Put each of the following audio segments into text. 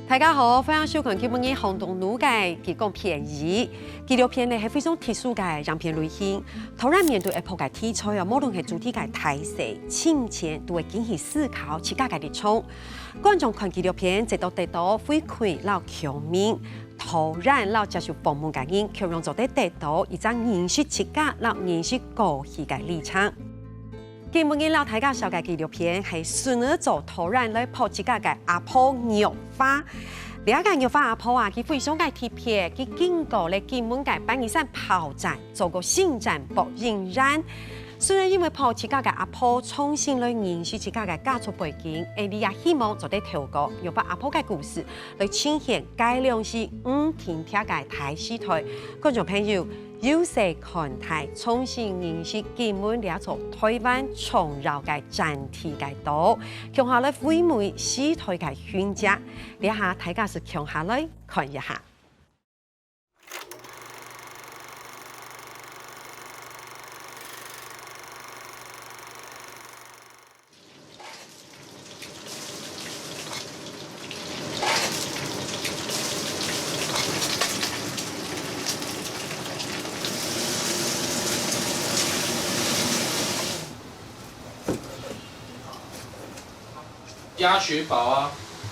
大家好，欢迎收看今日行动路嘅提供便宜纪录片呢，係非常特殊嘅影片類型。突然面對一波嘅題材啊，無論係主題嘅題勢、情節，都會引起思考、自家嘅立場。觀眾看紀錄片，直到得到回饋，老強面，突然老接受訪問嘅人，強讓做得到一種認識自家、老認識過去嘅立場。今日老大家小嘅紀錄片係孫兒祖突然來抱自家嘅阿婆玉花。呢個玉花阿婆啊，佢非常嘅特別，佢經過咧金門嘅半年山炮戰，做過新戰博引燃。雖然因為抱自家嘅阿婆重新來認識自家嘅家族背景，而你也希望做得透過玉花阿婆嘅故事來呈現改良是天鐵嘅大時代。觀眾朋友。有勢看台，重新認識金門呢座台灣重要嘅戰地嘅島，共下來回味時代嘅選擇。呢下大家是共下來看一下。鸭血堡啊，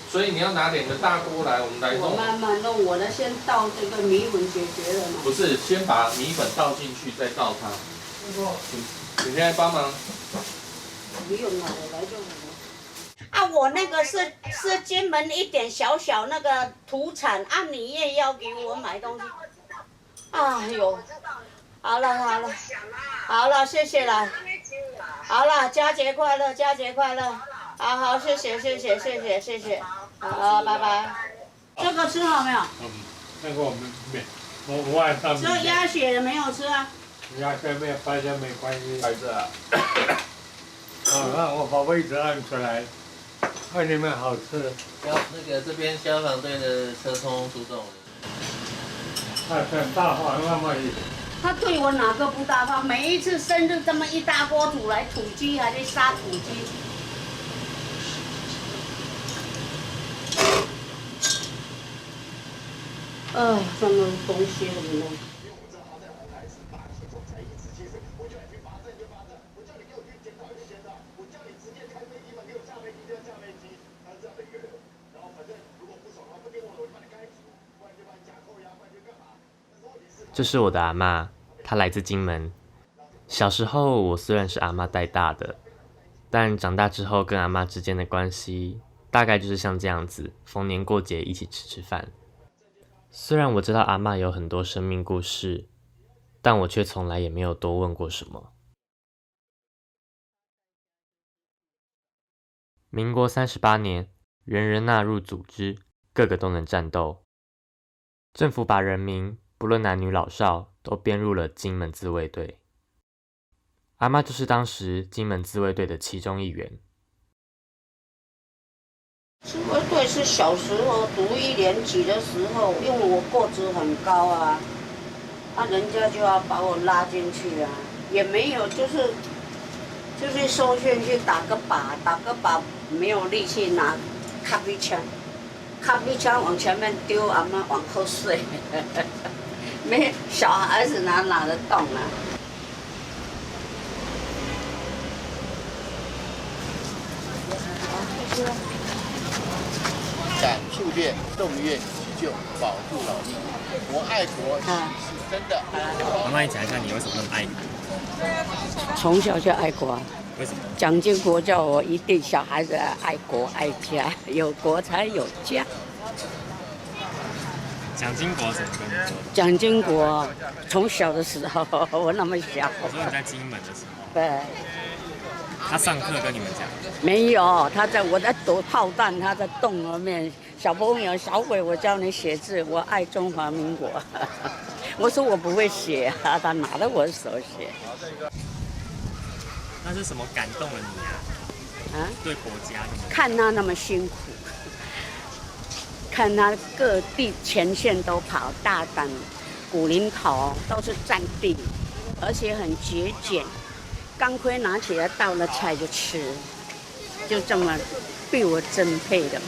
所以你要拿2个大锅来，我们来弄。我慢慢弄，我的先倒这个米粉解决了嘛。不是，先把米粉倒进去，再倒它。你现在帮忙。不用了，我来就好了。啊，我那个是金门一点小小那个土产啊，你也要给我买东西。哎呦，好了好了，好了，谢谢了。好了，佳节快乐，佳节快乐。好好，谢谢谢谢谢谢谢谢，好，拜拜。这个吃好没有？那个我们我晚上。这鸭血的没有吃啊？鸭血没有，白血没关系。白色啊。好，那我把位置按出来，看你们好吃。那个这边消防队的车通出动了。很大方，那么他对我哪个不大方？每一次生日这么一大锅煮来土鸡，还是杀土鸡。这么东西很多。这是我的阿嬷，她来自金门。小时候我虽然是阿嬷带大的，但长大之后跟阿嬷之间的关系，大概就是像这样子，逢年过节一起吃饭。虽然我知道阿嬷有很多生命故事，但我却从来也没有多问过什么。民国38年，人人纳入组织，个个都能战斗。政府把人民不论男女老少都编入了金门自卫队。阿嬷就是当时金门自卫队的其中一员。自卫队是小时候读1年级的时候，因为我个子很高啊，人家就要把我拉进去啊，也没有就是受训去打个靶，没有力气拿卡比枪往前面丢，阿嬷往后睡，没小孩子哪得动啊？敢触电、动员急救，保护老命。我爱国是真的。妈妈，你讲一下你为什么那么爱国？从小就爱国。为什么？蒋经国叫我一定小孩子爱国爱家，有国才有家。蒋经国怎么跟你说的？蒋经国从小的时候，我那么小。我说你在金门的时候。对。他上课跟你们讲？没有，我在躲炮弹，他在洞里面。小朋友、小鬼，我教你写字，我爱中华民国。我说我不会写啊，他拿着我手写。那是什么感动了你啊？对国家。看他那么辛苦，看他各地前线都跑，大胆、古林头都是战地，而且很节俭。钢盔拿起来倒了菜就吃，就这么被我珍佩的。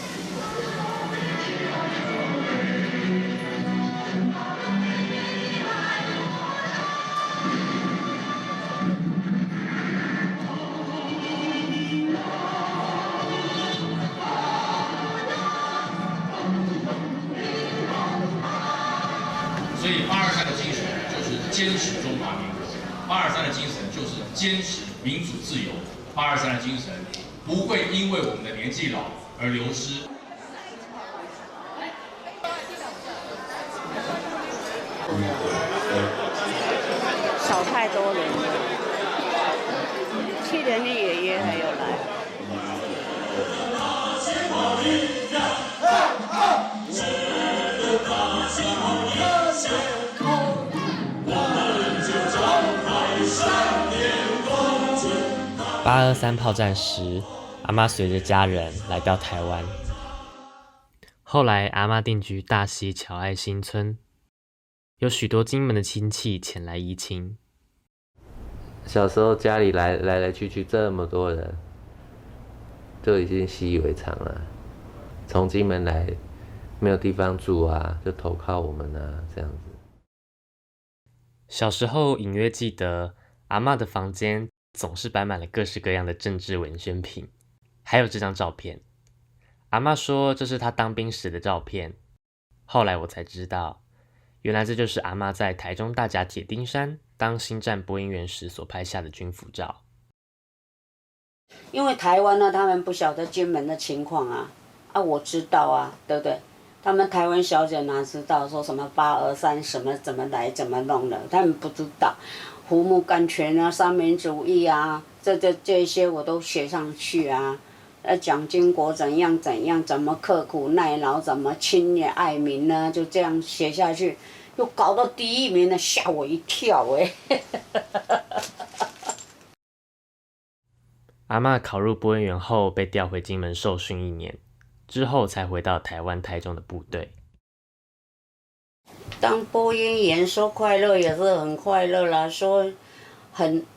所以823的精神就是坚持中华民国，823的精神就是坚持民主自由，823的精神不会因为我们的年纪老而流失。少太多人了，去年的爷爷还有来。823炮战时，阿嬷随着家人来到台湾。后来，阿嬷定居大溪乔爱新村，有许多金门的亲戚前来移亲。小时候家里来去这么多人，就已经习以为常了。从金门来，没有地方住啊，就投靠我们啊，这样子。小时候隐约记得，阿嬷的房间总是摆满了各式各样的政治文宣品，还有这张照片。阿嬷说这是她当兵时的照片，后来我才知道，原来这就是阿嬷在台中大甲铁丁山当星战播音员时所拍下的军服照。因为台湾呢，他们不晓得金门的情况啊，我知道啊，对不对？他们台湾小姐哪知道说什么823什么怎么来怎么弄的，他们不知道。胡木甘泉啊，三民主义啊，这些我都写上去啊。蒋经国怎样怎样，怎么刻苦耐劳，怎么亲也爱民呢？就这样写下去，又搞到第1名了，吓我一跳哎！阿嬷考入播音员后，被调回金门受训1年，之后才回到台湾台中的部队。当播音员说快乐也是很快乐啦，说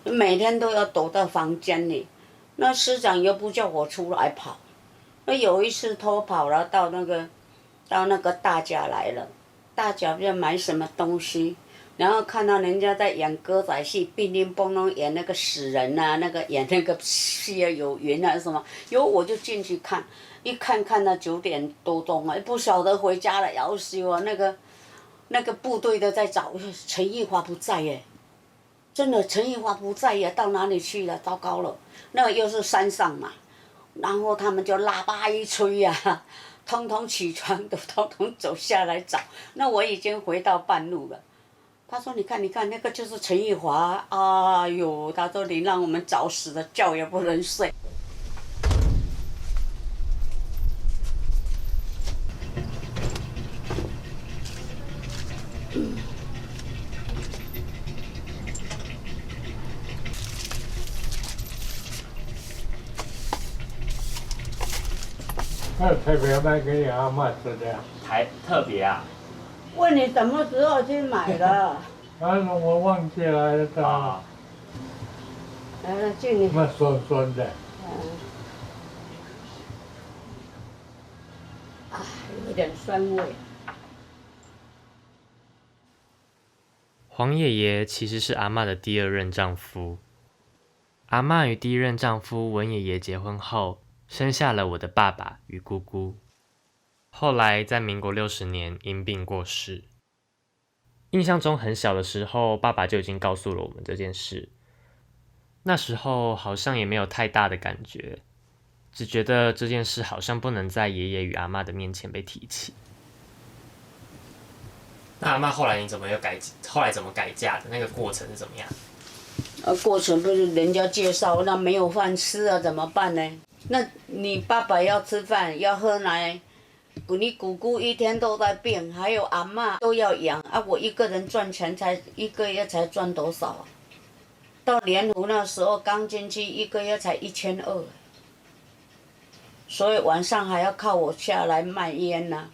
每天都要躲到房间里。那师长又不叫我出来跑，那有一次偷跑了，到那个大甲来了，大甲不知道买什么东西，然后看到人家在演歌仔戏，乒乒乓乓演那个死人啊，演那个戏啊有缘啊什么，我就进去看，一看到9点多钟啊，不晓得回家了，要死我！那个部队的在找陈奕华不在耶，真的陈奕华不在耶，到哪里去了？糟糕了！那个又是山上嘛，然后他们就喇叭一吹呀，通通起床，都通通走下来找。那我已经回到半路了。他说：“你看，那个就是陈奕华。”哎呦，他说：“你让我们早死了，觉也不能睡。”那特别卖给你阿嬷吃的呀？特别啊？问你什么时候去买的？我忘记了，他。就你。那酸酸的。有点酸味。黄爷爷其实是阿嬷的第2任丈夫。阿嬷与第1任丈夫文爷爷结婚后，生下了我的爸爸与姑姑。后来在民国60年因病过世。印象中很小的时候，爸爸就已经告诉了我们这件事。那时候好像也没有太大的感觉，只觉得这件事好像不能在爷爷与阿嬷的面前被提起。那阿嬷后来后来怎么改嫁的？那个过程是怎么样？过程不是人家介绍，那没有饭吃啊，怎么办呢？那你爸爸要吃饭，要喝奶，你姑姑一天都在病，还有阿嬷都要养啊。我一个人赚钱才1个月才赚多少啊？到莲湖那时候刚进去，1个月才1200，所以晚上还要靠我下来卖烟呐。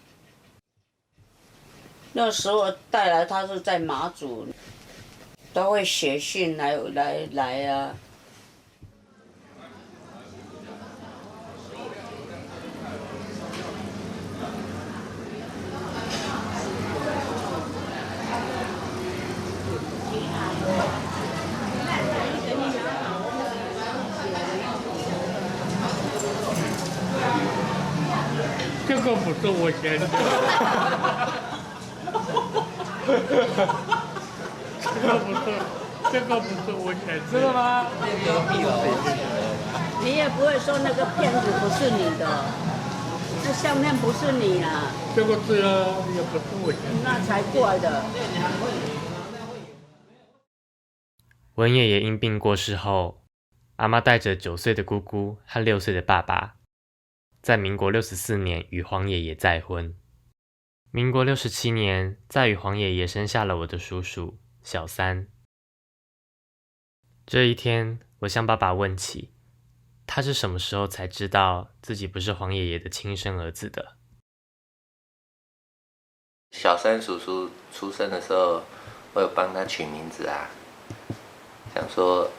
那时候带来他是在马祖，都会写信来啊。这个不是我写的。这个不是我选择的吗？你也不会说那个片子不是你的，那相片不是你啊，这个字也不是我选的。那才怪的。文爷爷因病过世后，阿嬷带着9岁的姑姑和6岁的爸爸，在民国64年与黄爷爷再婚。民国67年，再与黄爷爷生下了我的叔叔小三。这一天，我向爸爸问起，他是什么时候才知道自己不是黄爷爷的亲生儿子的？小三叔叔出生的时候，我有帮他取名字啊，想说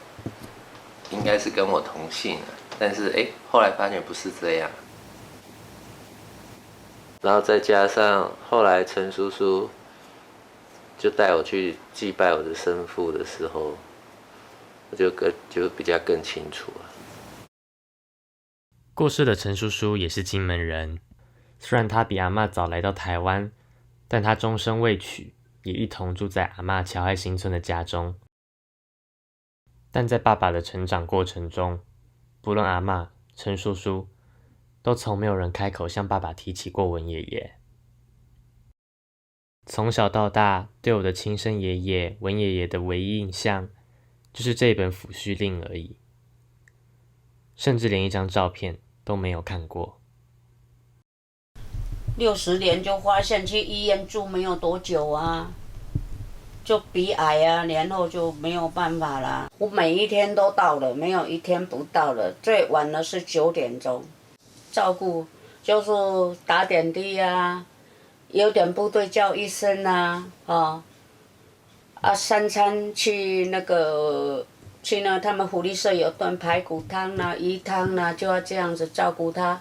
应该是跟我同姓，但是后来发现不是这样。然后再加上后来陈叔叔就带我去祭拜我的生父的时候，我就比较更清楚了。过世的陈叔叔也是金门人，虽然他比阿嬷早来到台湾，但他终身未娶，也一同住在阿嬷乔爱新村的家中。但在爸爸的成长过程中，不论阿嬷、陈叔叔，都从没有人开口向爸爸提起过文爷爷。从小到大，对我的亲生爷爷文爷爷的唯一印象，就是这本抚恤令而已，甚至连一张照片都没有看过。60年就发现去医院住没有多久啊，就鼻癌啊，然后就没有办法啦。我每一天都到了，没有一天不到了，最晚的是9点钟。照顾就是打点滴啊，有点不对叫医生啊，3餐去他们福利社有炖排骨汤啊、鱼汤啊，就要这样子照顾他。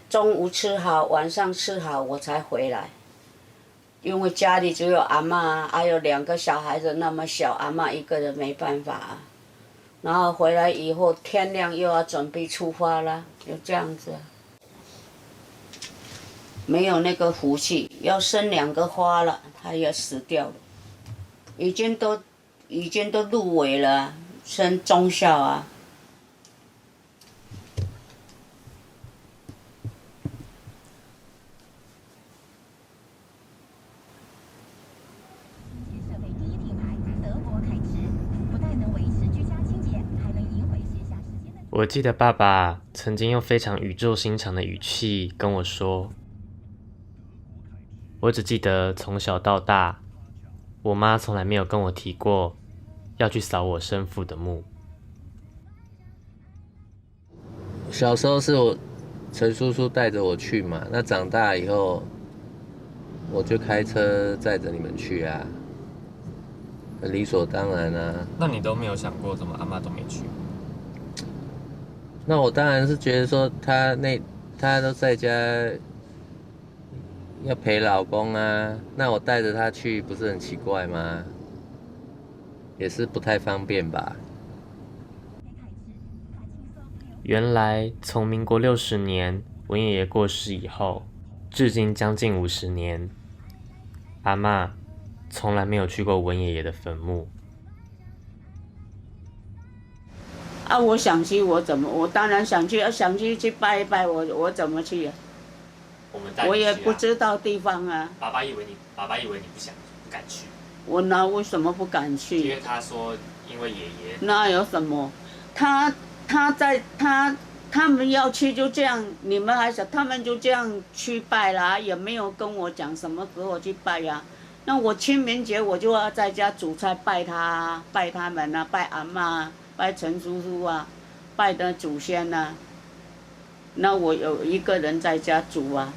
中午吃好，晚上吃好，我才回来。因为家里只有阿嬷，还有2个小孩子那么小，阿嬷一个人没办法啊。然后回来以后，天亮又要准备出发了，就这样子。没有那个福气，要生2个花了，他也死掉了。已经都入围了，升中校啊。我记得爸爸曾经用非常语重心长的语气跟我说，我只记得从小到大，我妈从来没有跟我提过要去扫我生父的墓。小时候是我陈叔叔带着我去嘛，那长大以后我就开车载着你们去啊，很理所当然啊。那你都没有想过怎么阿嬷都没去？那我当然是觉得说她都在家要陪老公啊，那我带着她去不是很奇怪吗？也是不太方便吧。原来从民国60年文爷爷过世以后，至今将近50年，阿嬷从来没有去过文爷爷的坟墓。我想去，我当然想去，想去拜一拜，我怎么去啊？我也不知道地方啊。爸爸以为你不敢去。我为什么不敢去？因为他说，因为爷爷。那有什么？他们要去就这样，你们还想他们就这样去拜啦，也没有跟我讲什么时候去拜呀。那我清明节我就要在家煮菜拜他们啊，拜阿嬷，拜陈叔叔啊，拜的祖先啊。那我有一个人在家煮啊。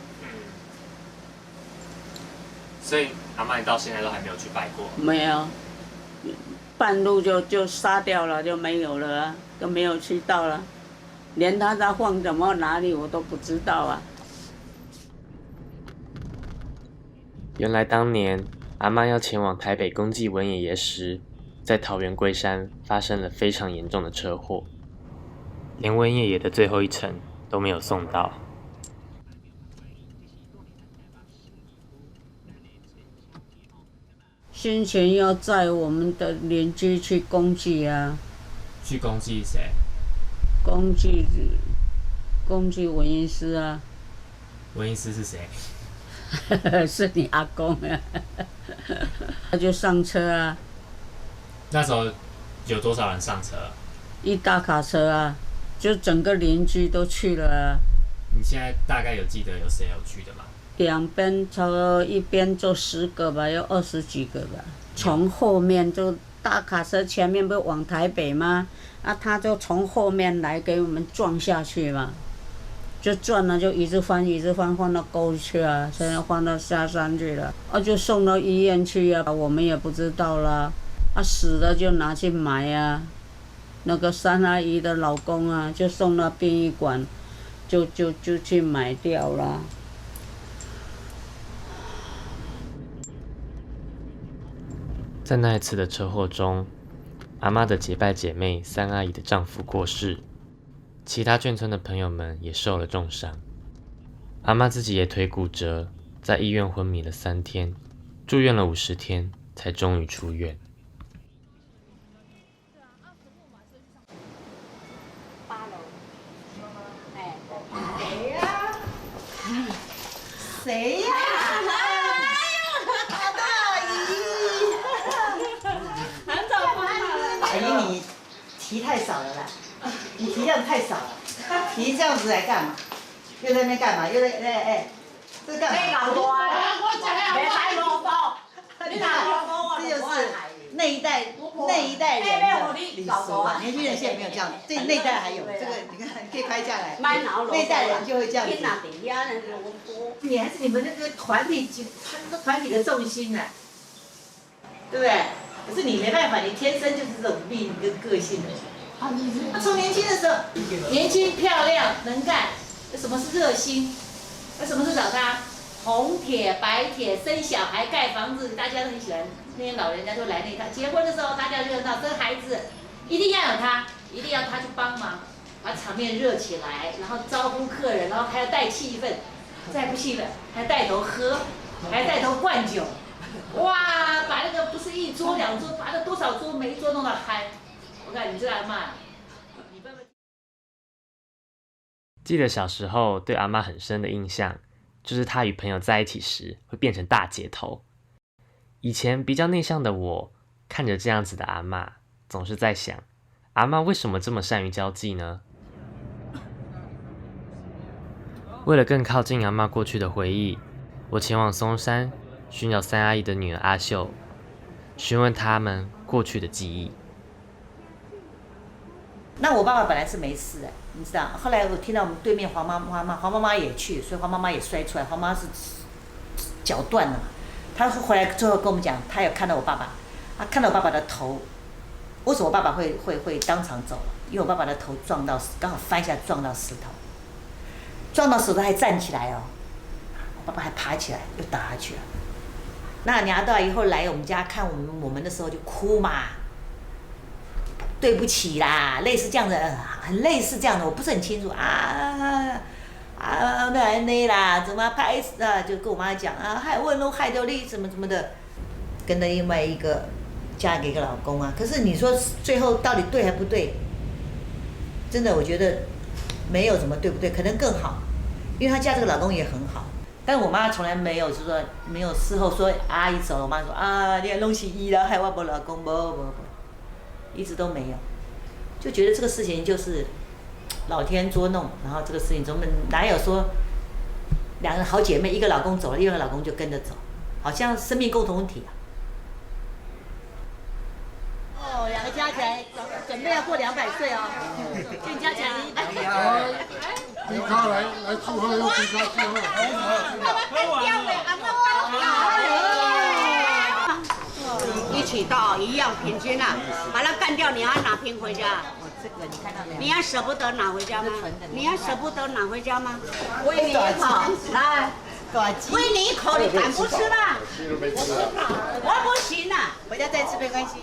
所以阿嬷你到现在都还没有去拜过？没有，半路就杀掉了，就没有了啊，都没有去到了，连他在放什么哪里我都不知道啊。原来当年阿嬷要前往台北公祭文爷爷时，在桃园龟山发生了非常严重的车祸，连文爷爷的最后一程都没有送到。先前要载我们的邻居去公祭啊，去公祭谁？公祭文医师啊。文医师是谁？是你阿公啊。他就上车啊。那时候有多少人上车？一大卡车啊，就整个邻居都去了啊。你现在大概有记得有谁有去的吗？两边差不多一边就10个吧，有20几个吧。从后面就大卡车前面不是往台北吗？啊，他就从后面来给我们撞下去嘛，就撞了就一直翻换到沟去啊，现在换到下山去了，啊就送到医院去啊，我们也不知道啦。啊死了就拿去埋啊，那个三阿姨的老公啊，就送到殡仪馆，就去埋掉了。在那一次的车祸中，阿嬷的结拜姐妹三阿姨的丈夫过世，其他眷村的朋友们也受了重伤。阿嬷自己也腿骨折，在医院昏迷了3天，住院了50天，才终于出院。谁呀？阿姨，你提太少了啦，你提量太少了，提这样子来干嘛？又在那边干嘛？又在这干嘛？你老多啊！别太啰嗦，你哪啰嗦？这就是那一代人的礼俗啊。年轻人现在没有这样，这那一代还有这个，你看可以拍下来，那一代人就会这样子。你还是你们那个团体的重心呢，对不对？可是你没办法，你天生就是这种命跟个性的。他从年轻的时候，年轻漂亮能干，什么是热心？那什么是找他？红铁白铁，生小孩盖房子，大家都很喜欢。那些老人家都来那一套。结婚的时候大家热闹，生孩子一定要有他，一定要他去帮忙，把场面热起来，然后招呼客人，然后还要带气氛，再不气氛还带头喝，还带头灌酒。哇，把那个不是1桌2桌，把那多少桌每一桌弄到嗨。我看你这阿嬷，你笨笨。记得小时候对阿嬷很深的印象，就是她与朋友在一起时会变成大姐头。以前比较内向的我，看着这样子的阿嬷，总是在想，阿嬷为什么这么善于交际呢？为了更靠近阿嬷过去的回忆，我前往松山寻找三阿姨的女儿阿秀，询问他们过去的记忆。那我爸爸本来是没事的，你知道，后来我听到我们对面黄妈妈也去，所以黄妈妈也摔出来，黄妈是脚断了嘛。她回来最后跟我们讲，她有看到我爸爸，她看到我爸爸的头。为什么我爸爸会当场走了？因为我爸爸的头撞到，刚好翻下撞到石头，撞到石头还站起来哦，我爸爸还爬起来又倒下去了。那你阿道以后来我们家看我们的时候就哭嘛，对不起啦，类似这样的，很类似这样的，我不是很清楚啊，那啦，怎么拍啊？就跟我妈讲啊，害问都害到你怎么的，跟着另外一个嫁给一个老公啊。可是你说最后到底对还不对？真的，我觉得没有什么对不对，可能更好，因为她嫁这个老公也很好。但我妈从来没有，就是说没有事后说阿姨走了，我妈说啊，你弄死伊了，害我没老公，不，一直都没有，就觉得这个事情就是老天捉弄，然后这个事情怎么哪有说两个好姐妹，一个老公走了，另外一个老公就跟着走，好像生命共同体啊。哦，两个加起来准备要过200岁哦，所以加起来100。给他来祝贺，又给他祝贺。一起到一样平均啊，把它干掉，你要拿瓶回家？这个你看到没有？你要舍不得拿回家吗？你要舍不得拿回家吗？喂你一口，来，喂你一口，你敢不吃啦？我不行啊，回家再吃没关系。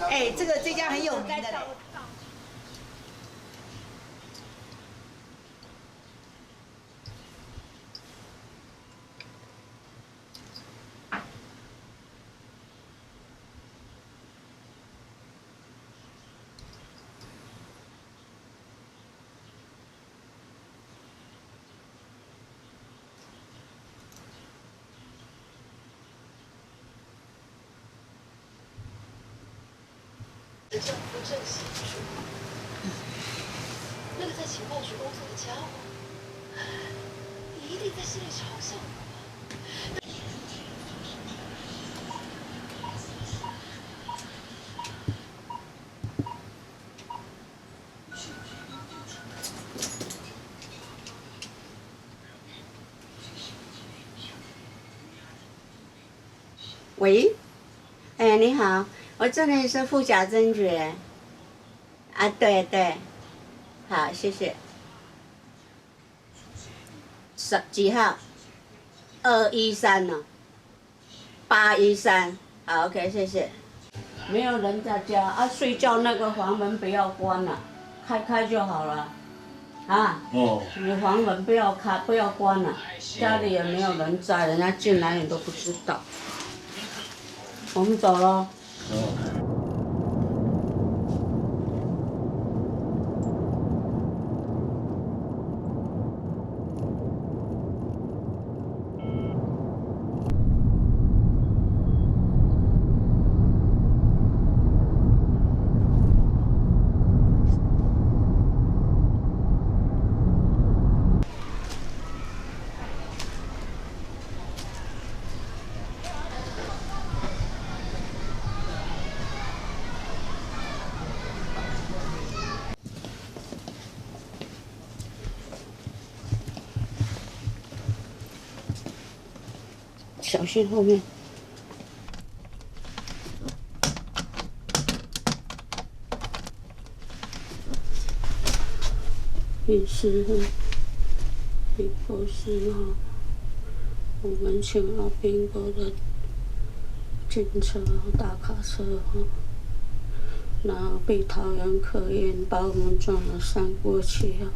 哎，这家很有名的嘞。的丈夫正协助，那个在情报局工作的家伙，你一定在心里嘲笑我吧？喂，哎，你好，我这里是副矫正局。啊，对对，好，谢谢。几号？213呢？813。好 ，OK， 谢谢。没有人在家啊，睡觉那个房门不要关了，开就好了。啊。哦。你房门不要开，不要关了，家里也没有人在，人家进来你都不知道。我们走了。小心后面。145号，我们请阿宾国的警车大卡车然后被桃园客运把我们撞了3过去啊！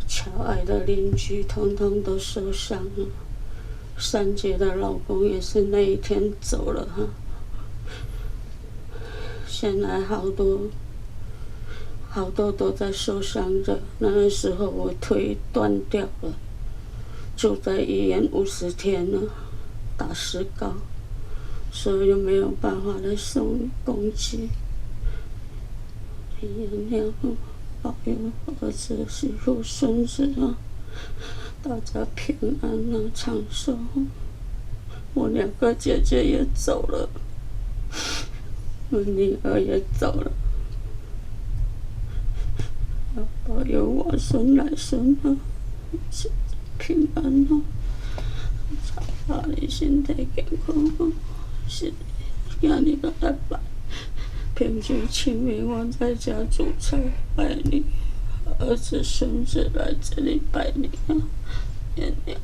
乔爱的邻居统统都受伤了。3姐的老公也是那一天走了哈，现在好多都在受伤着。那个时候我腿断掉了，住在医院50天了，打石膏，所以就没有办法来送公祭。原谅我，保佑儿子、媳妇、孙子啊！大家平安啊，长寿。我2个姐姐也走了，我女儿也走了。要保佑我孙来孙啊，平安啊！祝你身体健康啊！是，今日个礼拜，平时清明我在家煮菜拜你。儿子、孙子来这里拜你啊！原谅。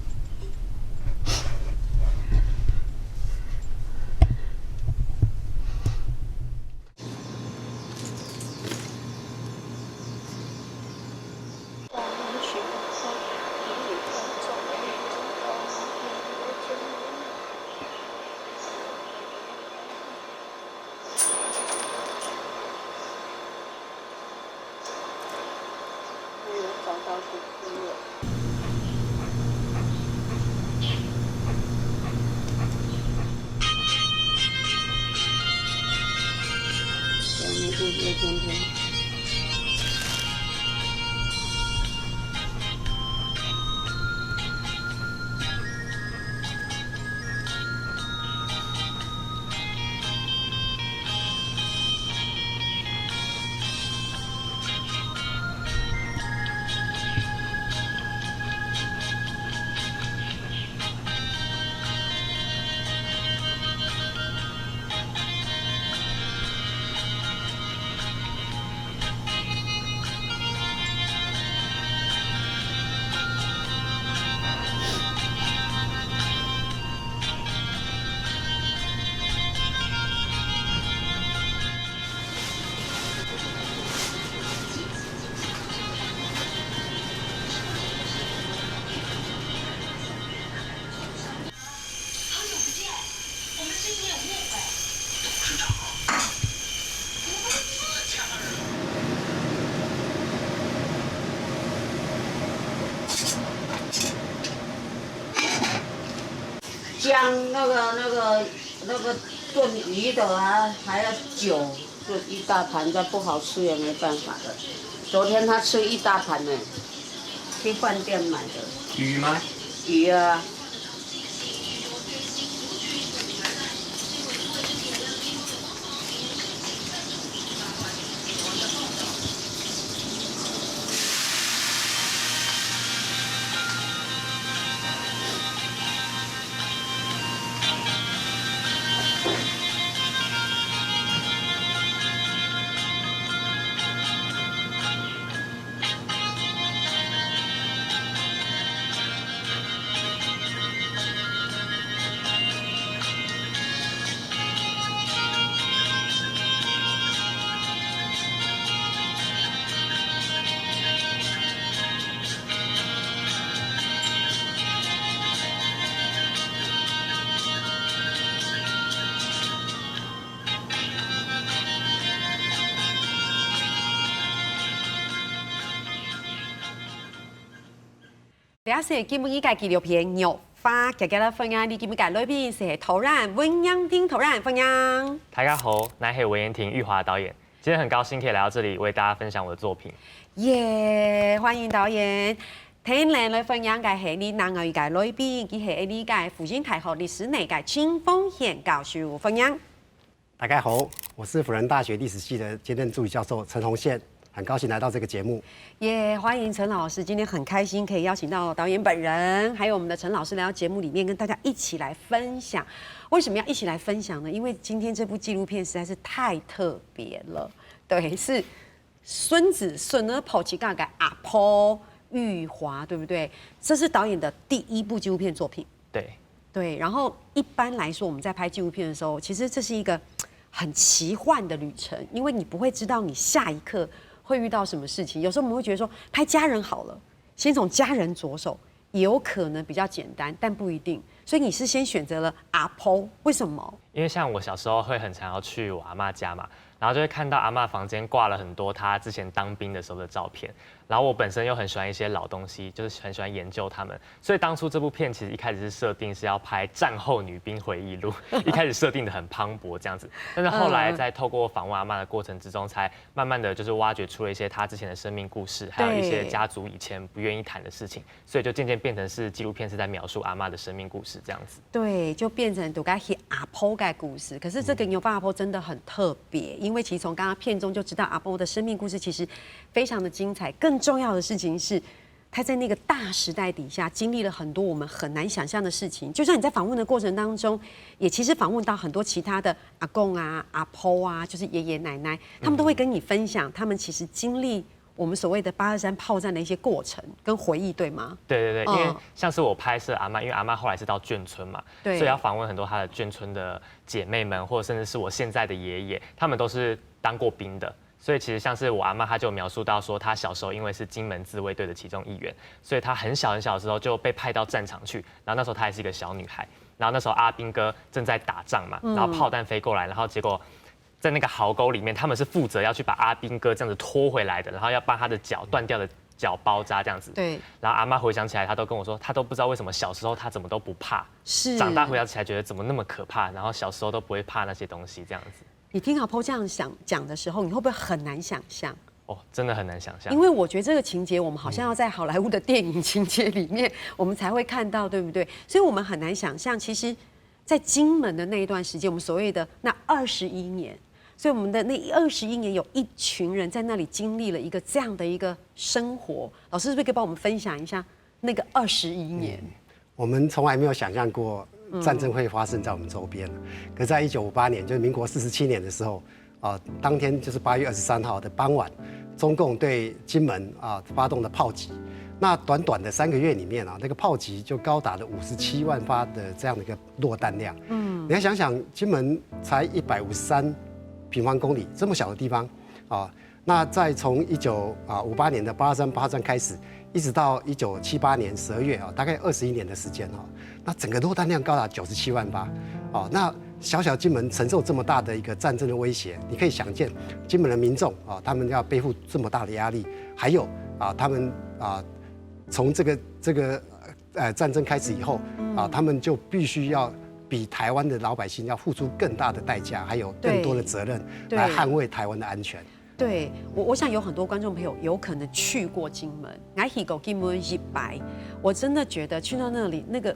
姜那个炖鱼的啊，还要酒，就一大盘，再不好吃也没办法的。昨天他吃一大盘呢，去饭店买的。鱼吗？鱼啊。这是今日嘅纪录片《肉花》，大家咧分享，你今日嘅裏邊是陶然温央庭陶然分享。大家好，我是文彦廷玉华导演，今天很高兴可以来到这里为大家分享我的作品。耶，欢迎导演。聽你嚟分享嘅係你南澳嘅裏邊，佢係你嘅復興大學歷史內嘅清風賢教授分享。大家好，我是輔仁大學歷史系的兼任助理教授陳宏憲。很高兴来到这个节目，也欢迎陈老师。今天很开心可以邀请到导演本人，还有我们的陈老师来到节目里面跟大家一起来分享。为什么要一起来分享呢？因为今天这部纪录片实在是太特别了。对，是孙子孙儿跑起杠杆阿婆玉华，对不对？这是导演的第一部纪录片作品。对。然后一般来说，我们在拍纪录片的时候，其实这是一个很奇幻的旅程，因为你不会知道你下一刻会遇到什么事情。有时候我们会觉得说拍家人好了，先从家人着手，也有可能比较简单，但不一定。所以你是先选择了阿婆，为什么？因为像我小时候会很常要去我阿嬷家嘛，然后就会看到阿嬷房间挂了很多她之前当兵的时候的照片，然后我本身又很喜欢一些老东西，就是很喜欢研究它们，所以当初这部片其实一开始是设定是要拍战后女兵回忆录，一开始设定的很磅礴这样子，但是后来在透过访问阿嬷的过程之中，才慢慢的就是挖掘出了一些她之前的生命故事，还有一些家族以前不愿意谈的事情，所以就渐渐变成是纪录片是在描述阿嬷的生命故事这样子。对，就变成都该写阿婆的故事。可是这个牛爸阿婆真的很特别，因为其实从刚刚片中就知道阿婆的生命故事其实非常的精彩。更重要的事情是，他在那个大时代底下经历了很多我们很难想象的事情。就像你在访问的过程当中，也其实访问到很多其他的阿公啊、阿婆啊，就是爷爷奶奶，他们都会跟你分享他们其实经历我们所谓的823炮战的一些过程跟回忆，对吗？对，因为像是我拍摄阿嬷，因为阿嬷后来是到眷村嘛，所以要访问很多她的眷村的姐妹们，或者甚至是我现在的爷爷，他们都是当过兵的。所以其实像是我阿嬷，她就描述到说，她小时候因为是金门自卫队的其中一员，所以她很小的时候就被派到战场去，然后那时候她还是一个小女孩，然后那时候阿兵哥正在打仗嘛，然后炮弹飞过来，然后结果在那个壕沟里面，他们是负责要去把阿兵哥这样子拖回来的，然后要把他的脚断掉的脚包扎这样子。对。然后阿嬷回想起来，她都跟我说，她都不知道为什么小时候她怎么都不怕，是长大回想起来觉得怎么那么可怕，然后小时候都不会怕那些东西这样子。你听阿婆这样讲的时候，你会不会很难想象？哦，真的很难想象。因为我觉得这个情节，我们好像要在好莱坞的电影情节里面，我们才会看到，对不对？所以我们很难想象，其实，在金门的那一段时间，我们所谓的那21年。所以我们的那21年，有一群人在那里经历了一个这样的一个生活。老师是不是可以帮我们分享一下那个21年？我们从来没有想象过战争会发生在我们周边。可是在1958年，就是民国47年的时候，当天就是8月23号的傍晚，中共对金门发动了炮击。那短短的3个月里面那个炮击就高达了57万发的这样的一个落弹量。你要想想，金门才153平方公里这么小的地方那再从1958年的823炮战开始，一直到1978年12月大概21年的时间那整个落弹量高达97万发那小小金门承受这么大的一个战争的威胁，你可以想见金门的民众他们要背负这么大的压力，还有他们从这个战争开始以后他们就必须要比台湾的老百姓要付出更大的代价，还有更多的责任来捍卫台湾的安全。对，我想有很多观众朋友有可能去过金门，我去过金门一摆，我真的觉得去到那里那个。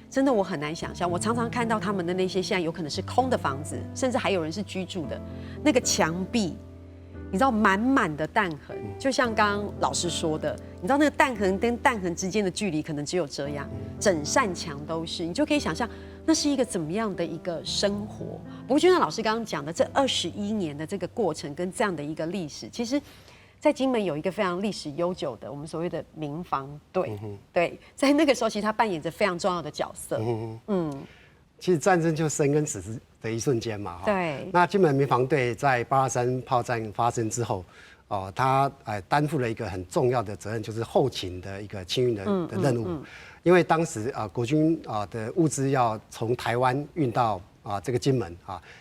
真的我很难想象，我常常看到他们的那些现在有可能是空的房子，甚至还有人是居住的，那个墙壁，你知道满满的弹痕，就像刚刚老师说的，你知道那个弹痕跟弹痕之间的距离可能只有这样，整扇墙都是，你就可以想象那是一个怎么样的一个生活。不过就像老师刚刚讲的，这21年的这个过程跟这样的一个历史，其实。在金门有一个非常历史悠久的我们所谓的民防队，对，在那个时候其实他扮演着非常重要的角色。其实战争就生跟死的一瞬间嘛。对。那金门民防队在823炮战发生之后，他担负了一个很重要的责任，就是后勤的一个清运的任务。因为当时国军的物资要从台湾运到这个金门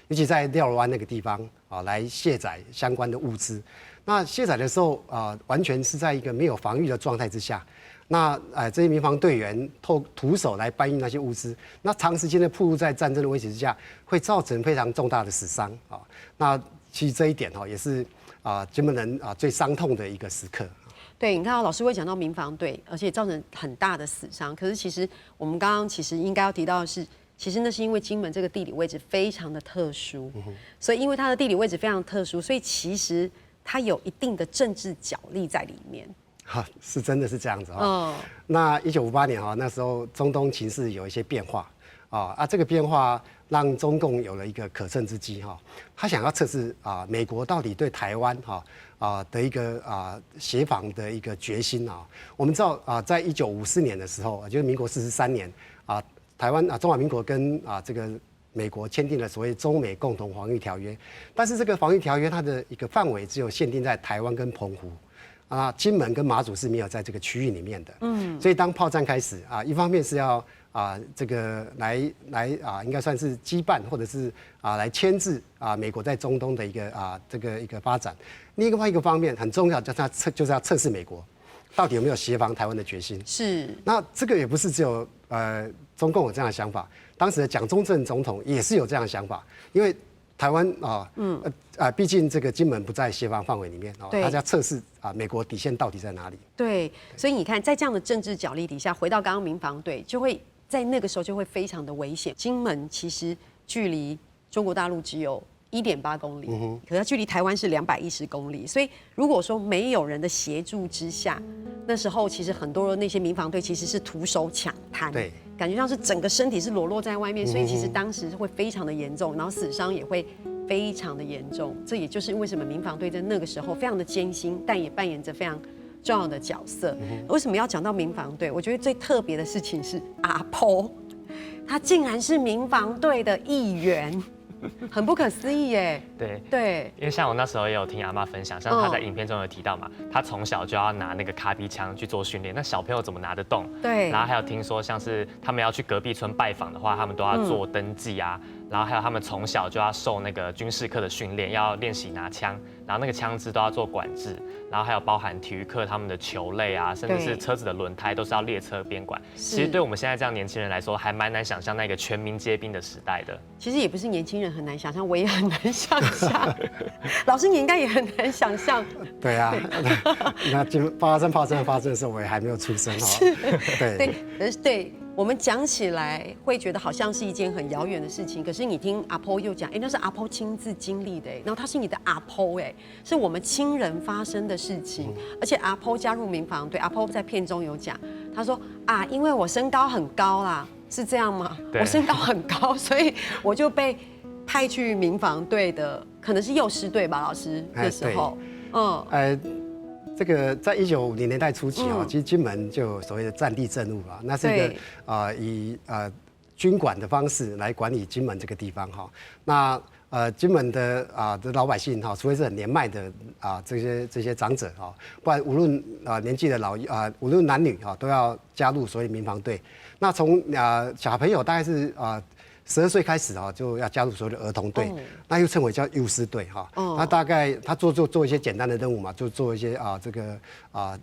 尤其在廖湾那个地方来卸载相关的物资。那卸载的时候完全是在一个没有防御的状态之下。那这些民防队员徒手来搬运那些物资，那长时间的暴露在战争的威胁之下，会造成非常重大的死伤那其实这一点也是金门人最伤痛的一个时刻。对，你看到老师会讲到民防队，而且造成很大的死伤。可是其实我们刚刚其实应该要提到的是，其实那是因为金门这个地理位置非常的特殊，所以因为它的地理位置非常特殊，所以其实它有一定的政治角力在里面。是真的是这样子那1958年那时候中东情势有一些变化这个变化让中共有了一个可乘之机他想要测试美国到底对台湾的一个协防的一个决心我们知道在1954年的时候，就是民国43年台湾中华民国跟这个美国签订了所谓中美共同防御条约，但是这个防御条约它的一个范围只有限定在台湾跟澎湖。金门跟马祖是没有在这个区域里面的，所以当炮战开始一方面是要这个来应该算是羁绊或者是来牵制美国在中东的一个这个一个发展，另外一个方面很重要，就是要测试美国到底有没有协防台湾的决心。是，那这个也不是只有中共有这样的想法，当时的蒋中正总统也是有这样的想法，因为台湾毕竟这个金门不在协防范围里面大家测试美国底线到底在哪里？对，所以你看，在这样的政治角力底下，回到刚刚民防队，就会在那个时候就会非常的危险。金门其实距离中国大陆只有1.8公里，可是它距离台湾是210公里，所以如果说没有人的协助之下，那时候其实很多的那些民防队其实是徒手抢滩，对，感觉像是整个身体是裸露在外面，所以其实当时会非常的严重，然后死伤也会非常的严重。这也就是为什么民防队在那个时候非常的艰辛，但也扮演着非常重要的角色。为什么要讲到民防队？我觉得最特别的事情是阿婆，他竟然是民防队的一员。很不可思议耶！对，因为像我那时候也有听阿妈分享，像她在影片中有提到嘛，她从小就要拿那个卡比枪去做训练，那小朋友怎么拿得动？对。然后还有听说，像是他们要去隔壁村拜访的话，他们都要做登记啊。然后还有他们从小就要受那个军事课的训练，要练习拿枪，然后那个枪支都要做管制，然后还有包含体育课他们的球类啊，甚至是车子的轮胎都是要列车边管。其实对我们现在这样年轻人来说，还蛮难想象那个全民皆兵的时代的。其实也不是年轻人很难想象，我也很难想象。老师，你应该也很难想象。对啊，那823炮战发生的时候，我也还没有出生对。我们讲起来会觉得好像是一件很遥远的事情，可是你听阿婆又讲，那是阿婆亲自经历的，然后他是你的阿婆，是我们亲人发生的事情，而且阿婆加入民防队，阿婆在片中有讲，他说因为我身高很高啦，是这样吗？我身高很高，所以我就被派去民防队的，可能是幼师队吧，老师那时候，这个在1950年代初期其实金门就有所谓的战地政务那是一个以军管的方式来管理金门这个地方那金门的老百姓除非是很年迈的这些长者不然无论年纪的无论男女都要加入所谓民防队。那从小朋友大概是12岁开始就要加入所谓的儿童队，那又称为叫幼师队那大概他做一些简单的任务嘛，就做一些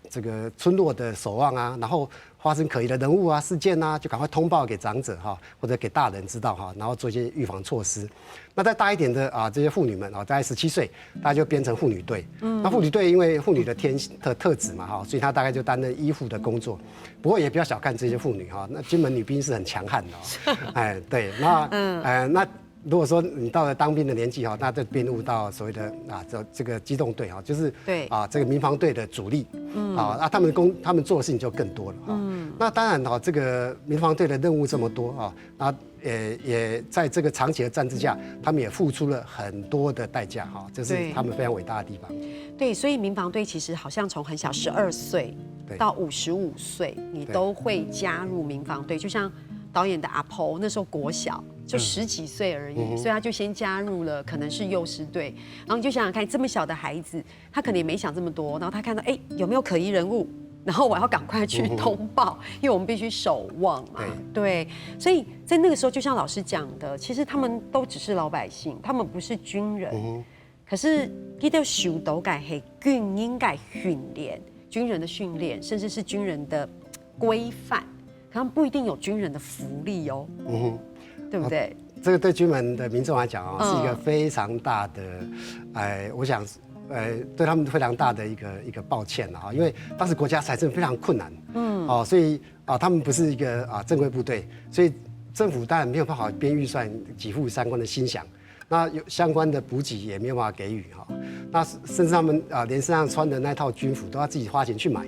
这个村落的守望然后发生可疑的人物啊、事件啊，就赶快通报给长者哈，或者给大人知道哈，然后做一些预防措施。那再大一点的这些妇女们大概17岁，大家就编成妇女队。那妇女队因为妇女的特质嘛哈，所以她大概就担任医护的工作。不过也不要小看这些妇女哈，那金门女兵是很强悍的对，那如果说你到了当兵的年纪那就编入到所谓的这个机动队就是对这个民防队的主力他们做的事情就更多了那当然这个民防队的任务这么多也在这个长期的战之下，他们也付出了很多的代价这是他们非常伟大的地方。对，所以民防队其实好像从很小12岁到55岁，你都会加入民防队，就像导演的阿婆那时候国小就10几岁而已，所以他就先加入了可能是幼师队，然后你就想想看，这么小的孩子，他可能也没想这么多，然后他看到有没有可疑人物，然后我要赶快去通报，因为我们必须守望嘛。对，所以在那个时候，就像老师讲的，其实他们都只是老百姓，他们不是军人，可是记得受到的是军应该训练，军人的训练，甚至是军人的规范。他们不一定有军人的福利对不对？这个对军人的民众来讲是一个非常大的，我想，对他们非常大的一个抱歉因为当时国家财政非常困难，所以他们不是一个正规部队，所以政府当然没有办法编预算给付相关的薪饷，那有相关的补给也没有办法给予那甚至他们连身上穿的那套军服都要自己花钱去买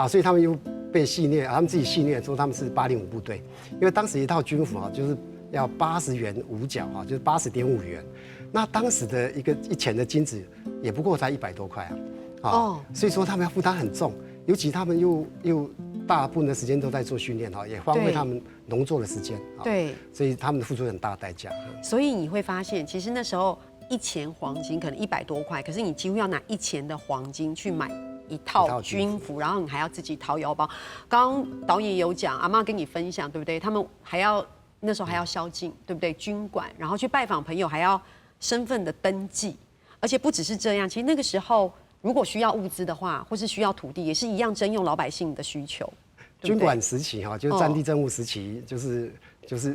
所以他们又被戏谑，他们自己戏谑说他们是805部队，因为当时一套军服就是要80元5角就是80.5元，那当时的一钱的金子也不过才100多块所以说他们要负担很重，尤其他们又大部分的时间都在做训练也荒废他们农作的时间对，所以他们付出很大的代价。所以你会发现，其实那时候1钱黄金可能100多块，可是你几乎要拿1钱的黄金去买一套军服，然后你还要自己掏腰包。刚刚导演有讲，阿嬷跟你分享，对不对？他们那时候还要宵禁，对不对？军管，然后去拜访朋友，还要身份的登记，而且不只是这样，其实那个时候如果需要物资的话，或是需要土地，也是一样征用老百姓的需求。军管时期就是战地政务时期，就是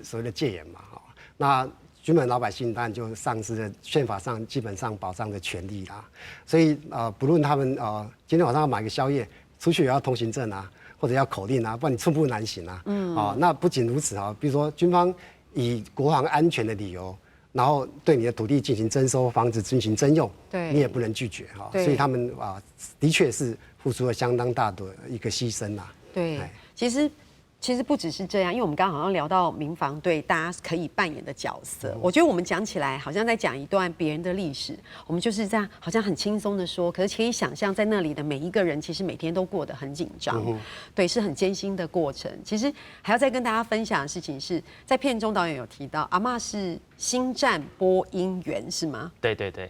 所谓的戒严嘛那军人老百姓当然就丧失了宪法上基本上保障的权利啦，所以不论他们今天晚上要买个宵夜，出去也要通行证或者要口令不然你寸步难行那不仅如此比如说军方以国防安全的理由，然后对你的土地进行征收，防止进行征用，你也不能拒绝所以他们的确是付出了相当大的一个牺牲对，其实不只是这样，因为我们刚刚好像聊到民防队大家可以扮演的角色，我觉得我们讲起来好像在讲一段别人的历史，我们就是这样好像很轻松的说，可是可以想象在那里的每一个人其实每天都过得很紧张，对，是很艰辛的过程。其实还要再跟大家分享的事情是在片中导演有提到，阿嬷是星战播音员是吗？对对对。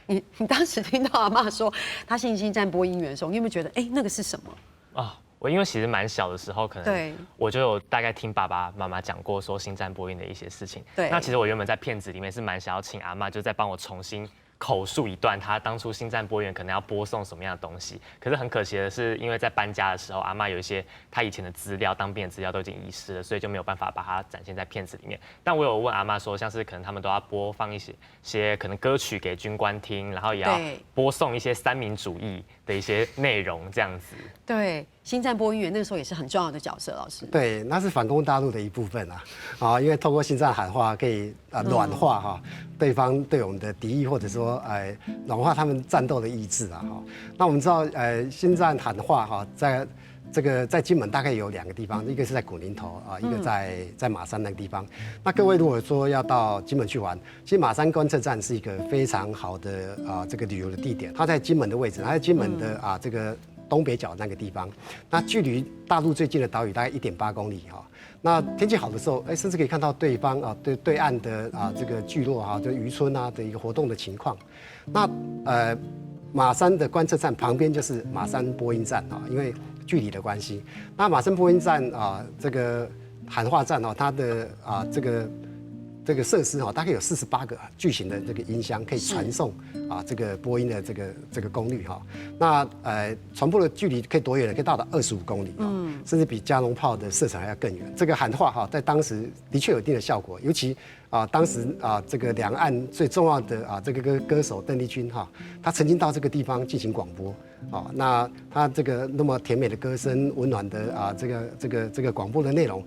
你当时听到阿嬷说她是星战播音员的时候，你有没有觉得那个是什么？我因为其实蛮小的时候，可能我就有大概听爸爸妈妈讲过说星战播音的一些事情。对，那其实我原本在片子里面是蛮想要请阿嬷就再帮我重新口述一段他当初星战播音员可能要播送什么样的东西。可是很可惜的是，因为在搬家的时候，阿嬷有一些他以前的资料、当兵的资料都已经遗失了，所以就没有办法把它展现在片子里面。但我有问阿嬷说，像是可能他们都要播放一些可能歌曲给军官听，然后也要播送一些三民主义的一些内容这样子。对。星战播音员那个时候也是很重要的角色，老师。对，那是反攻大陆的一部分因为透过星战喊话可以软化对方对我们的敌意，或者说软化他们战斗的意志那我们知道星战喊话在金门大概有2个地方，一个是在古宁头一个在马山那个地方。那各位如果说要到金门去玩，其实马山观测站是一个非常好的这个旅游的地点，它在金门的位置，它在金门的这个东北角那个地方，那距离大陆最近的岛屿大概1.8公里那天气好的时候，甚至可以看到对方对岸的这个聚落就渔村的一个活动的情况。那马山的观测站旁边就是马山播音站因为距离的关系。那马山播音站这个喊话站它的这个这个设施大概有48个巨型的这个音箱可以传送这个波音的这个功率那传播的距离可以多远呢？可以到达25公里甚至比加农炮的射程还要更远。这个喊话在当时的确有一定的效果，尤其当时这个两岸最重要的这个歌手邓丽君他曾经到这个地方进行广播那他这个那么甜美的歌声，温暖的这个广播的内容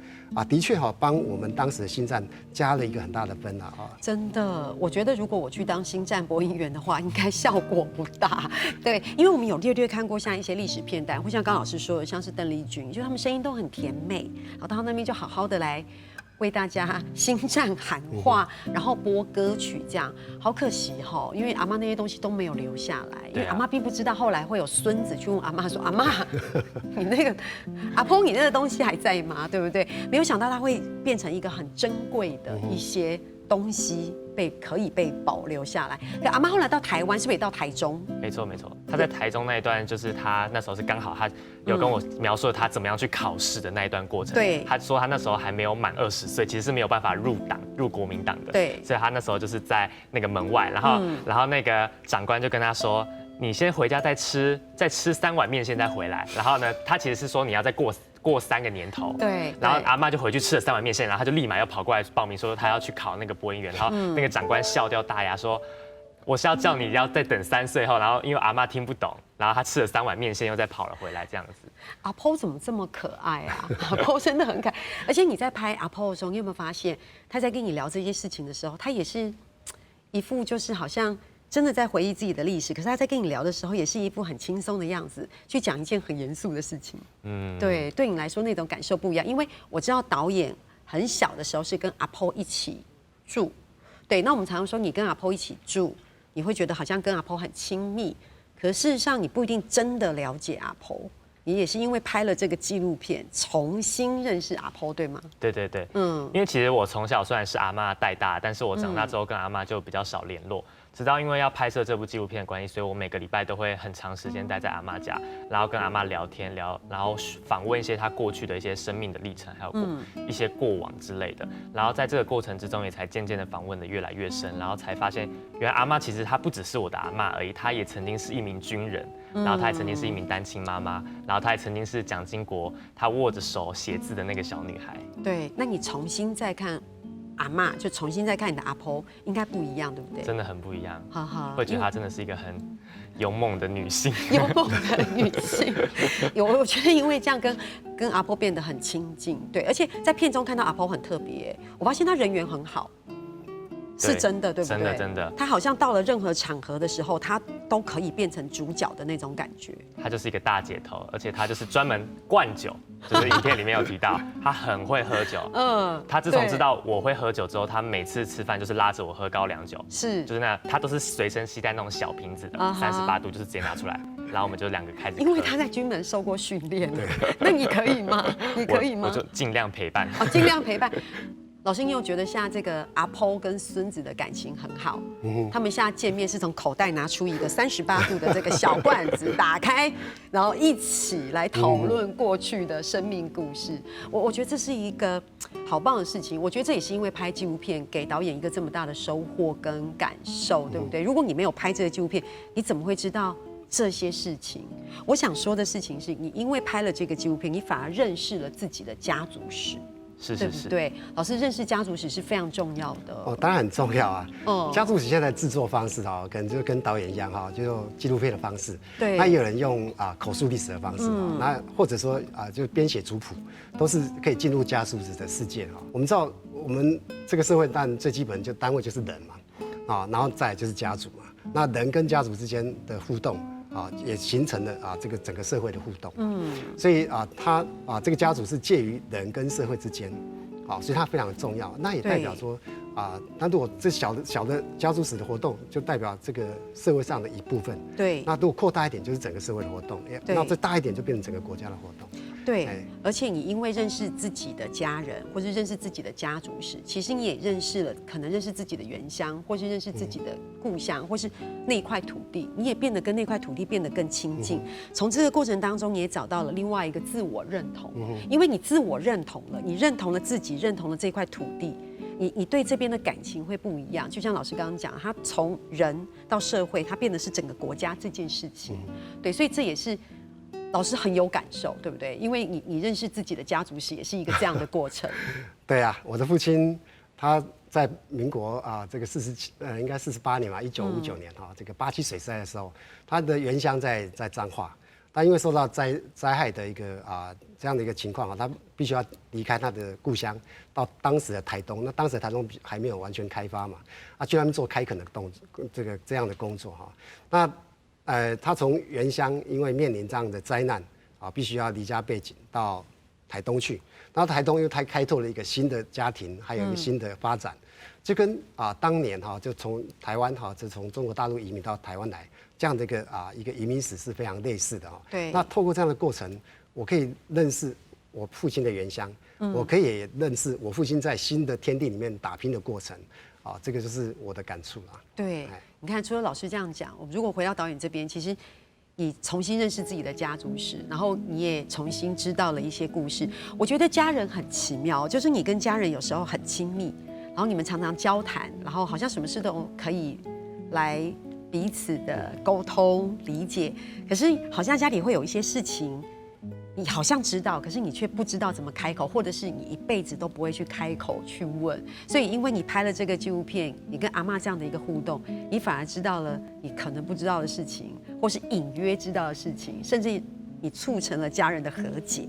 的确帮我们当时的星战加了一个很大的分真的，我觉得如果我去当星战播音员的话，应该效果不大。对，因为我们有略看过像一些历史片段，或像刚老师说的，像是邓丽君，就他们声音都很甜美，然后到那边就好好的来为大家星战喊话，然后播歌曲，这样好可惜因为阿嬷那些东西都没有留下来，因为阿嬷并不知道后来会有孙子去问阿嬷说：“阿嬷，你那个阿婆，你那个东西还在吗？对不对？”没有想到它会变成一个很珍贵的一些东西可以被保留下来。可阿嬷后来到台湾，是不是也到台中？没错，他在台中那一段，就是他那时候是刚好他有跟我描述他怎么样去考试的那一段过程。对，他说他那时候还没有满20岁，其实是没有办法入国民党的。对，所以他那时候就是在那个门外，然后那个长官就跟他说：“你先回家再吃3碗面线再回来。”然后呢，他其实是说你要再过3个年头，对，然后阿嬷就回去吃了3碗面线，然后他就立马要跑过来报名，说他要去考那个播音员，然后那个长官笑掉大牙说：“我是要叫你要再等3岁后，然后因为阿嬷听不懂，然后他吃了3碗面线又再跑了回来这样子。”阿婆怎么这么可爱啊？阿婆真的很可爱，而且你在拍阿婆的时候，你有没有发现他在跟你聊这些事情的时候，他也是一副就是好像真的在回忆自己的历史，可是他在跟你聊的时候，也是一副很轻松的样子，去讲一件很严肃的事情。对，对你来说那种感受不一样，因为我知道导演很小的时候是跟阿婆一起住，对，那我们常常说你跟阿婆一起住，你会觉得好像跟阿婆很亲密，可是事实上你不一定真的了解阿婆。你也是因为拍了这个纪录片，重新认识阿婆，对吗？对，因为其实我从小虽然是阿嬷带大，但是我长大之后跟阿嬷就比较少联络。直到因为要拍摄这部纪录片的关系，所以我每个礼拜都会很长时间待在阿嬷家，然后跟阿嬷聊天然后访问一些她过去的一些生命的历程，还有一些过往之类的。然后在这个过程之中，也才渐渐的访问的越来越深，然后才发现原来阿嬷其实她不只是我的阿嬷而已，她也曾经是一名军人，然后她也曾经是一名单亲妈妈，然后她也曾经是蒋经国她握着手写字的那个小女孩。对，那你重新再看阿嬷，就重新再看你的阿婆，应该不一样，对不对？真的很不一样，会觉得她真的是一个很有梦的女性。有梦的女性，我觉得因为这样跟阿婆变得很亲近，对，而且在片中看到阿婆很特别，我发现她人缘很好。是真的，对不对？真的，他好像到了任何场合的时候，他都可以变成主角的那种感觉。他就是一个大姐头，而且他就是专门灌酒，就是影片里面有提到，他很会喝酒。他自从知道我会喝酒之后，他每次吃饭就是拉着我喝高粱酒，就是他都是随身携带那种小瓶子的，38度就是直接拿出来，然后我们就2个开始。因为他在军门受过训练，那你可以吗？你可以吗？我就尽量陪伴。尽量陪伴。老师，你有觉得像这个阿婆跟孙子的感情很好？他们现在见面是从口袋拿出一个38度的这个小罐子，打开，然后一起来讨论过去的生命故事。我觉得这是一个好棒的事情。我觉得这也是因为拍纪录片给导演一个这么大的收获跟感受，对不对？如果你没有拍这个纪录片，你怎么会知道这些事情？我想说的事情是，你因为拍了这个纪录片，你反而认识了自己的家族史。对不对？老师，认识家族史是非常重要的。当然很重要啊。家族史现在制作方式可能就跟导演一样就用纪录片的方式。对。那也有人用口述历史的方式那或者说就编写族谱，都是可以进入家族史的世界我们知道，我们这个社会当然最基本就单位就是人嘛然后再来就是家族嘛。那人跟家族之间的互动也形成了这个整个社会的互动。所以它这个家族是介于人跟社会之间，所以它非常的重要。那也代表说那如果这小的家族史的活动，就代表这个社会上的一部分。对。那如果扩大一点，就是整个社会的活动；那再大一点，就变成整个国家的活动。对，而且你因为认识自己的家人，或是认识自己的家族史，其实你也可能认识自己的原乡，或是认识自己的故乡，或是那块土地，你也变得跟那块土地变得更亲近。从这个过程当中，你也找到了另外一个自我认同，因为你自我认同了，你认同了自己，认同了这块土地，你对这边的感情会不一样。就像老师刚刚讲，他从人到社会，他变得是整个国家这件事情。对，所以这也是老师很有感受，对不对？因为你认识自己的家族史也是一个这样的过程。对啊，我的父亲他在民国这个应该48年嘛，1959年这个87水灾的时候，他的原乡在彰化。他因为受到灾害的一个这样的一个情况他必须要离开他的故乡，到当时的台东。那当时的台东还没有完全开发嘛，去那边做开垦的这样的工作那他从原乡因为面临这样的灾难必须要离家背井到台东去。然后台东又开拓了一个新的家庭，还有一个新的发展，就跟当年就从台湾就从中国大陆移民到台湾来。这样的一个移民史是非常类似的对。那透过这样的过程，我可以认识我父亲的原乡，我可以也认识我父亲在新的天地里面打拼的过程，这个就是我的感触啦。对，你看，除了老师这样讲，我们如果回到导演这边，其实你重新认识自己的家族史，然后你也重新知道了一些故事。我觉得家人很奇妙，就是你跟家人有时候很亲密，然后你们常常交谈，然后好像什么事都可以来彼此的沟通理解，可是好像家里会有一些事情，你好像知道，可是你却不知道怎么开口，或者是你一辈子都不会去开口去问。所以因为你拍了这个纪录片，你跟阿嬷这样的一个互动，你反而知道了你可能不知道的事情，或是隐约知道的事情，甚至你促成了家人的和解。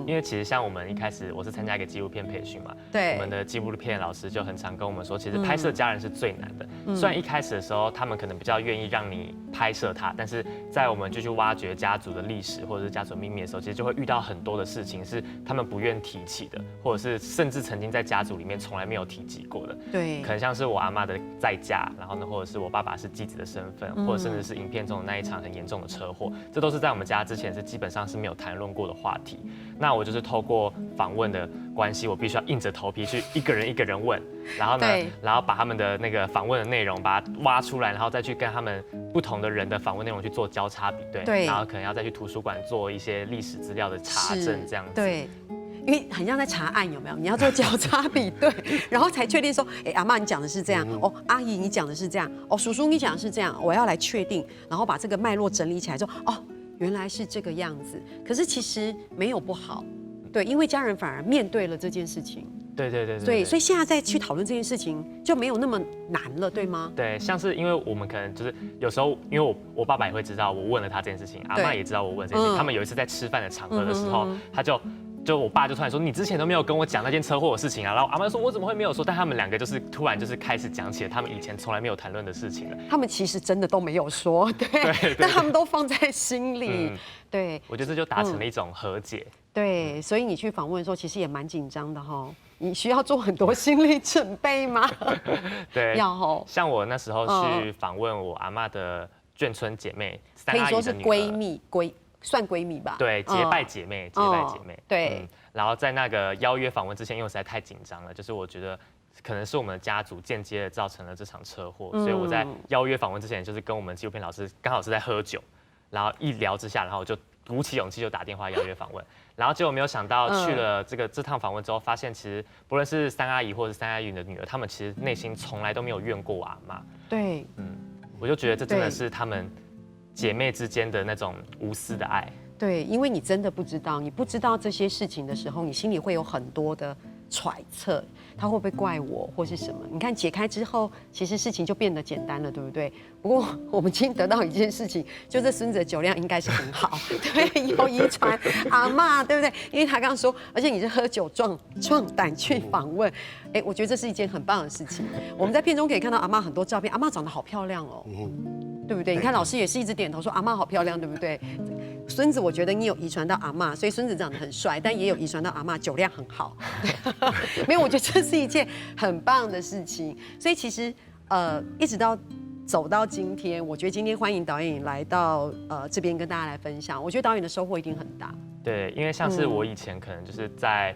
因为其实像我们一开始，我是参加一个纪录片培训嘛，对，我们的纪录片老师就很常跟我们说，其实拍摄家人是最难的。虽然一开始的时候，他们可能比较愿意让你拍摄他，但是在我们就去挖掘家族的历史或者是家族秘密的时候，其实就会遇到很多的事情是他们不愿提起的，或者是甚至曾经在家族里面从来没有提及过的。对，可能像是我阿嬷的再嫁，然后呢，或者是我爸爸是继子的身份，或者甚至是影片中的那一场很严重的车祸，这都是在我们家之前是基本上是没有谈论过的话题。那我就是透过访问的关系，我必须要硬着头皮去一个人问，然后呢，然后把他们的那个访问的内容把它挖出来，然后再去跟他们不同的人的访问内容去做交叉比对，然后可能要再去图书馆做一些历史资料的查证，这样子。对。因为很像在查案，有没有？你要做交叉比对，然后才确定说，阿嬷你讲的是这样，阿姨你讲的是这样，叔叔你讲的是这样，我要来确定，然后把这个脉络整理起来，说，原来是这个样子。可是其实没有不好，对，因为家人反而面对了这件事情。对，所以现在再去讨论这件事情就没有那么难了，对吗？对，像是因为我们可能就是有时候，因为我爸爸也会知道我问了他这件事情，阿嬷也知道我问这件事情。他们有一次在吃饭的场合的时候，就我爸就突然说，你之前都没有跟我讲那件车祸的事情啊，然后阿嬷说我怎么会没有说？但他们两个就是突然就是开始讲起了他们以前从来没有谈论的事情了。他们其实真的都没有说，对，但他们都放在心里。对，我觉得这就达成了一种和解。对，所以你去访问的时候，其实也蛮紧张的哈。你需要做很多心理准备吗？对，要吼。像我那时候去访问我阿嬷的眷村姐妹，可以说是闺蜜，算闺蜜吧。对，结拜姐妹。对。然后在那个邀约访问之前，因为我实在太紧张了，就是我觉得可能是我们的家族间接的造成了这场车祸，所以我在邀约访问之前，就是跟我们纪录片老师刚好是在喝酒，然后一聊之下，然后我就鼓起勇气就打电话邀约访问，然后结果没有想到去了这趟访问之后，发现其实不论是三阿姨或者是三阿姨的女儿，她们其实内心从来都没有怨过我阿嬷。对，我就觉得这真的是她们姐妹之间的那种无私的爱。对，因为你真的不知道，你不知道这些事情的时候，你心里会有很多的揣测，他会不会怪我或是什么？你看解开之后，其实事情就变得简单了，对不对？不过我们今天得到一件事情，就这孙子的酒量应该是很好，对，有遗传阿嬷，对不对？因为他刚刚说，而且你是喝酒壮胆去访问，我觉得这是一件很棒的事情。我们在片中可以看到阿嬷很多照片，阿嬷长得好漂亮哦。对不对？你看老师也是一直点头说阿嬷好漂亮，对不对？孙子我觉得你有遗传到阿嬷，所以孙子长得很帅，但也有遗传到阿嬷酒量很好。没有，我觉得这是一件很棒的事情。所以其实一直走到今天，我觉得今天欢迎导演来到这边跟大家来分享，我觉得导演的收获一定很大。对，因为像是我以前可能就是在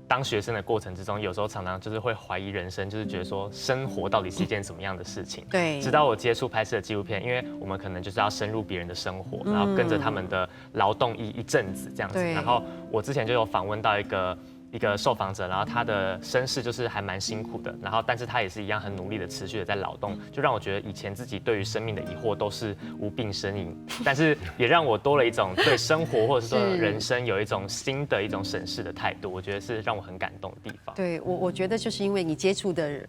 当学生的过程之中，有时候常常就是会怀疑人生，就是觉得说生活到底是一件什么样的事情。对。直到我接触拍摄纪录片，因为我们可能就是要深入别人的生活，然后跟着他们的劳动一阵子这样子。然后我之前就有访问到一个一个受访者，然后他的身世就是还蛮辛苦的，然后但是他也是一样很努力的持续的在劳动，就让我觉得以前自己对于生命的疑惑都是无病呻吟，但是也让我多了一种对生活或者是说人生有一种新的一种审视的态度，我觉得是让我很感动的地方。对我觉得就是因为你接触的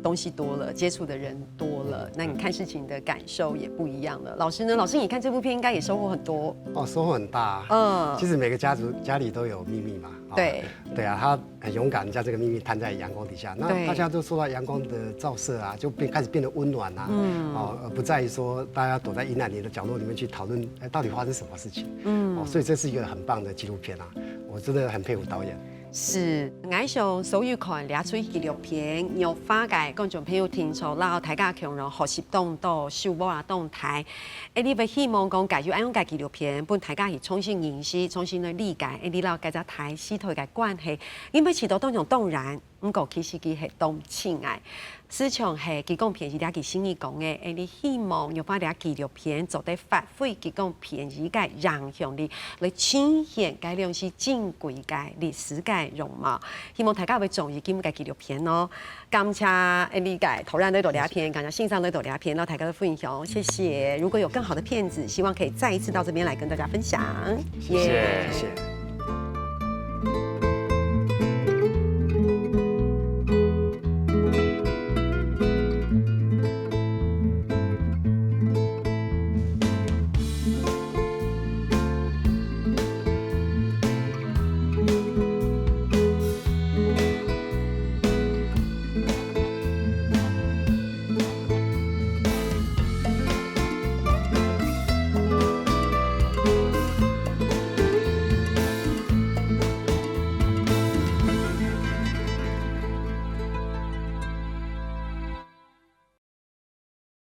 东西多了，接触的人多了，那你看事情的感受也不一样了。老师呢？老师你看这部片应该也收获很多哦，收获很大。其实每个家里都有秘密嘛。对对啊，他很勇敢，将这个秘密摊在阳光底下，那大家都受到阳光的照射啊，就开始变得温暖啊，而不在于说大家躲在阴暗里的角落里面去讨论，到底发生什么事情，所以这是一个很棒的纪录片啊，我真的很佩服导演。是，我想所有看列出纪录片，有花嘅观众朋友听出，然后大家强让学习动作、手舞啊动态，你要希望讲介绍安样嘅纪录片，本大家去重新认识、重新去理解，你了解只台戏台嘅关系，因为始终当种当然，不过其实佢系当亲爱。市场係佢講便宜啲，佢心意講嘅，你希望用翻啲紀錄片做啲發揮佢講便宜嘅影響力，嚟呈現嗰兩是珍貴嘅歷史嘅容貌。希望大家會中意今嘅紀錄片咯。感謝你嘅投入呢度啲片，感謝欣賞呢度啲片，然後大家的分享，謝謝。如果有更好的片子，希望可以再一次到這邊來跟大家分享。謝謝。謝謝。